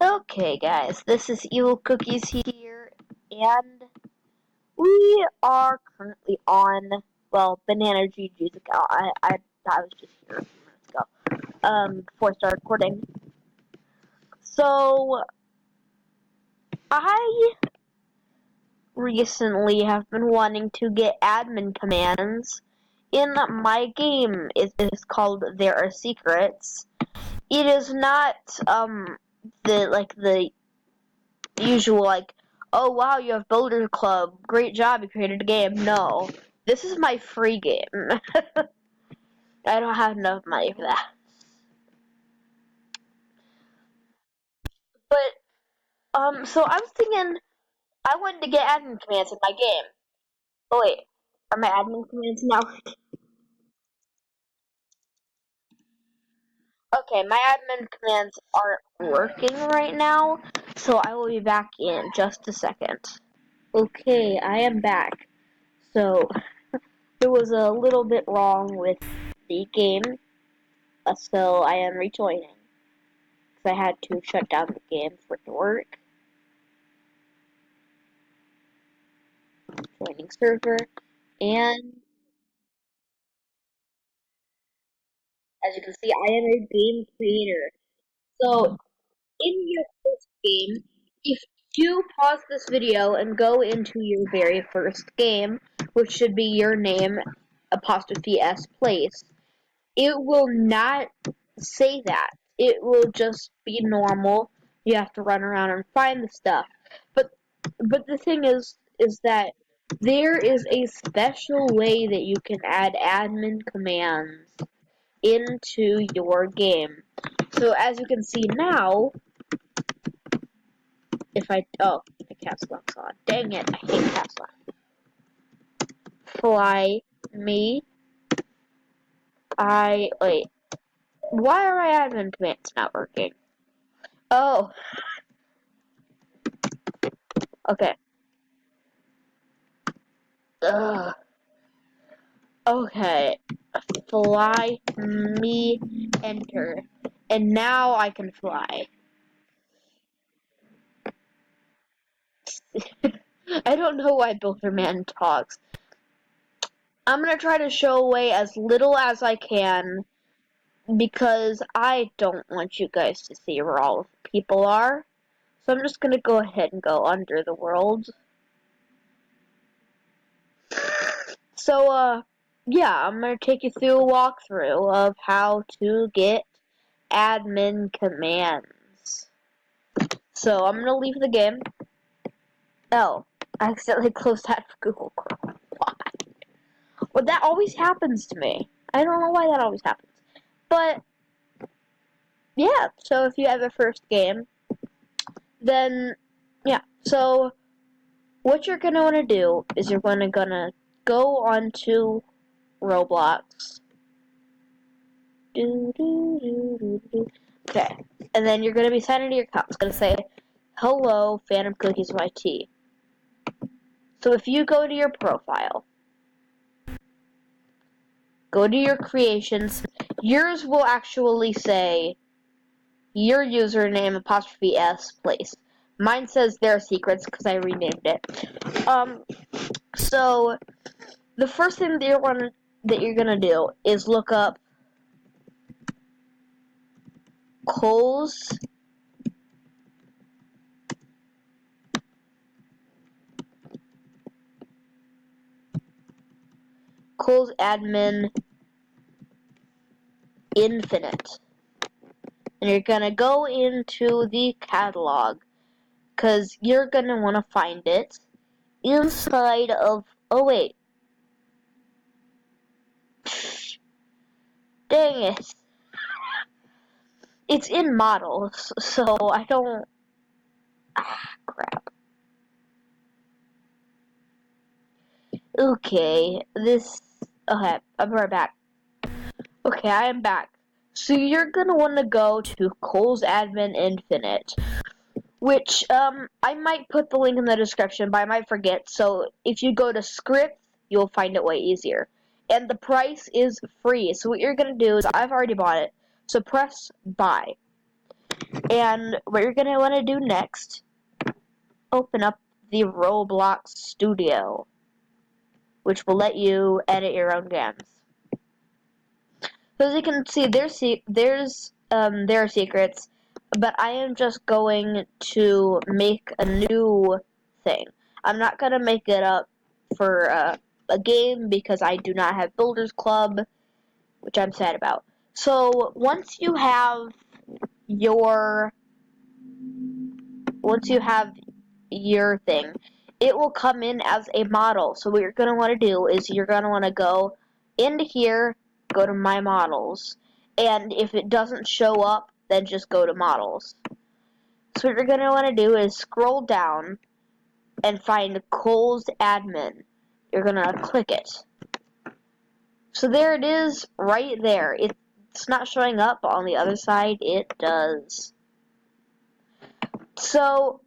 Okay, guys, this is Evil Cookies here, and we are currently on, well, Banana GG's account. I was just here a few minutes ago, before I started recording. So, I recently have been wanting to get admin commands in my game. It is called There Are Secrets. It is not, the usual, oh wow, you have Builder Club, great job, you created a game. No, this is my free game. I don't have enough money for that. So I was thinking I wanted to get admin commands in my game. Oh wait, are my admin commands now? Okay, my admin commands aren't working right now, so I will be back in just a second. Okay, I am back. So, there was a little bit wrong with the game, so I am rejoining. Because I had to shut down the game for it to work. Joining server, and as you can see, I am a game creator. So, in your first game, if you pause this video and go into your very first game, which should be your name, apostrophe S place, it will not say that. It will just be normal. You have to run around and find the stuff. But the thing is that there is a special way that you can add admin commands into your game. So as you can see now, if I the caps lock's on. Dang it, I hate caps lock. Fly me. Wait. Why are my admin commands not working? Oh. Okay. Ugh. Okay. Fly me enter. And now I can fly. I don't know why Builderman talks. I'm gonna try to show away as little as I can because I don't want you guys to see where all the people are. So I'm just gonna go ahead and go under the world. So, yeah, I'm gonna take you through a walkthrough of how to get admin commands. So, I'm gonna leave the game. Oh, I accidentally closed out of Google Chrome. Why? Well, that always happens to me. I don't know why that always happens. But, yeah, so if you have a first game, then, yeah. So, what you're gonna want to do is you're gonna go onto ROBLOX. Okay, and then you're gonna be signing to your account. It's gonna say, "Hello, Phantom Cookies YT." So if you go to your profile, go to your creations, yours will actually say your username apostrophe S place. Mine says There Are Secrets because I renamed it. So the first thing that you're gonna do is look up Cole's admin infinite. And you're gonna go into the catalog because you're gonna want to find it inside of, oh wait, dang it, it's in models, so I don't, crap. Okay, okay, I'm right back. Okay, I am back. So you're gonna want to go to Cole's Admin Infinite, which, I might put the link in the description, but I might forget, so if you go to scripts, you'll find it way easier. And the price is free, so what you're gonna do is, I've already bought it, so press buy. And what you're going to want to do next, open up the ROBLOX Studio, which will let you edit your own games. So as you can see, there are secrets, but I am just going to make a new thing. I'm not going to make it up for a game because I do not have Builders Club, which I'm sad about. So once you have your thing, it will come in as a model. So what you're going to want to do is you're going to want to go into here, go to My Models, and if it doesn't show up, then just go to Models. So what you're going to want to do is scroll down and find Cole's Admin. You're going to click it. So there it is, right there. It's not showing up, but on the other side, it does. So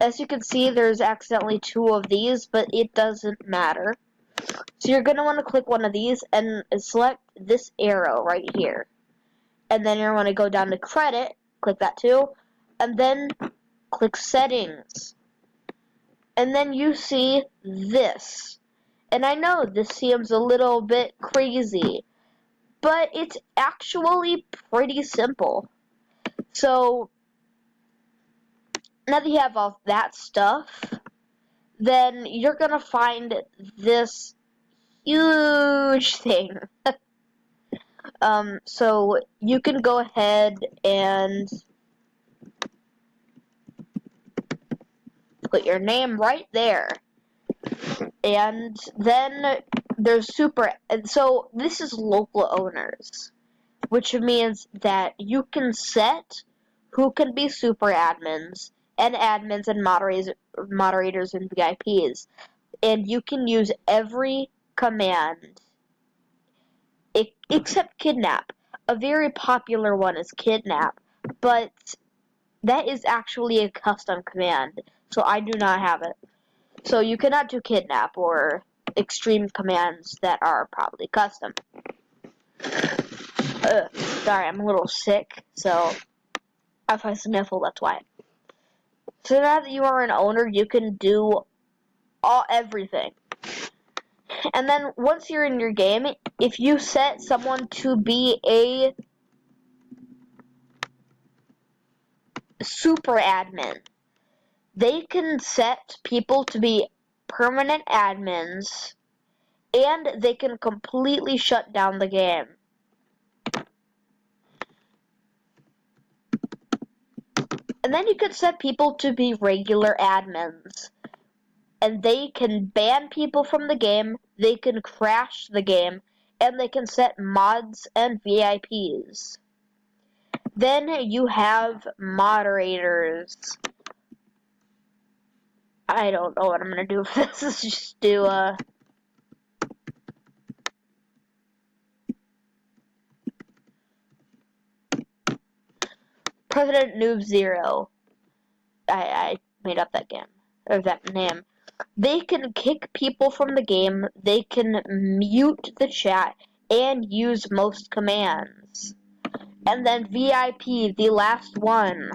as you can see, there's accidentally 2 of these, but it doesn't matter. So you're going to want to click one of these and select this arrow right here. And then you're going to go down to Credit, click that too, and then click Settings. And then you see this. And I know this seems a little bit crazy, but it's actually pretty simple. So now that you have all that stuff, then you're going to find this huge thing. So you can go ahead and put your name right there. And then there's so this is local owners, which means that you can set who can be super admins and moderators and VIPs. And you can use every command except kidnap. A very popular one is kidnap, but that is actually a custom command, so I do not have it. So you cannot do kidnap or extreme commands that are probably custom. Sorry, I'm a little sick, so if I sniffle, that's why. So now that you are an owner, you can do everything. And then once you're in your game, if you set someone to be a super admin, they can set people to be permanent admins, and they can completely shut down the game. And then you can set people to be regular admins, and they can ban people from the game, they can crash the game, and they can set mods and VIPs. Then you have moderators. I don't know what I'm gonna do for this. Let's just do President Noob Zero. I made up that game, or that name. They can kick people from the game, they can mute the chat, and use most commands. And then VIP, the last one.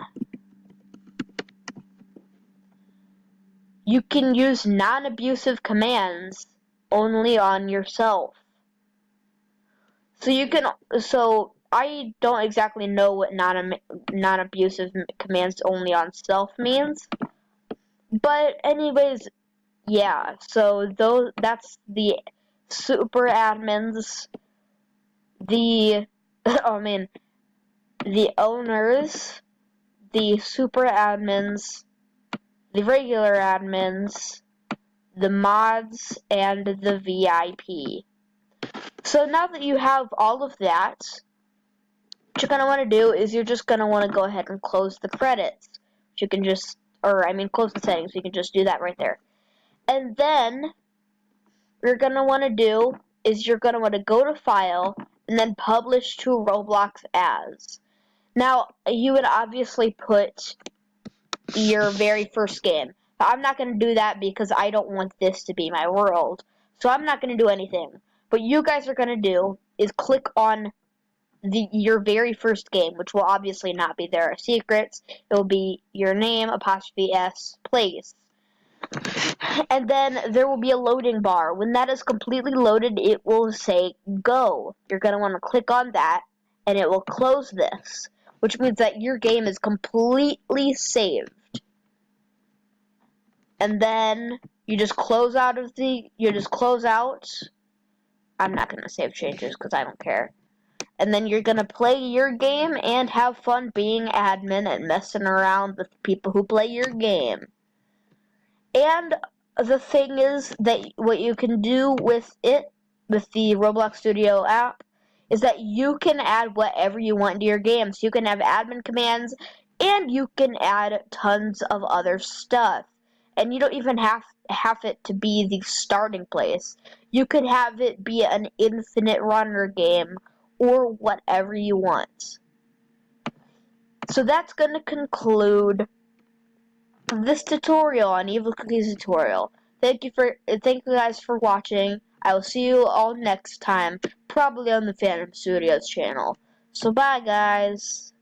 You can use non-abusive commands only on yourself. So I don't exactly know what non-abusive commands only on self means. But anyways, yeah, so that's the super admins, the the owners, the super admins, the regular admins, the mods, and the VIP. So now that you have all of that, what you're going to want to do is you're just going to want to go ahead and close the credits. You can just, close the settings. You can just do that right there. And then what you're going to want to do is you're going to want to go to File and then Publish to Roblox As. Now, you would obviously put your very first game. But I'm not going to do that because I don't want this to be my world. So I'm not going to do anything. What you guys are going to do is click on your very first game, which will obviously not be There Are Secrets. It will be your name, apostrophe S, place. And then there will be a loading bar. When that is completely loaded, it will say go. You're going to want to click on that, and it will close this, which means that your game is completely saved. And then you just close out. I'm not going to save changes because I don't care. And then you're going to play your game and have fun being admin and messing around with people who play your game. And the thing is that what you can do with the Roblox Studio app, is that you can add whatever you want into your game. So you can have admin commands, and you can add tons of other stuff. And you don't even have it to be the starting place. You could have it be an infinite runner game, or whatever you want. So that's going to conclude this tutorial on Evil Cookies tutorial. Thank you guys for watching. I will see you all next time, probably on the Phantom Studios channel. So bye guys.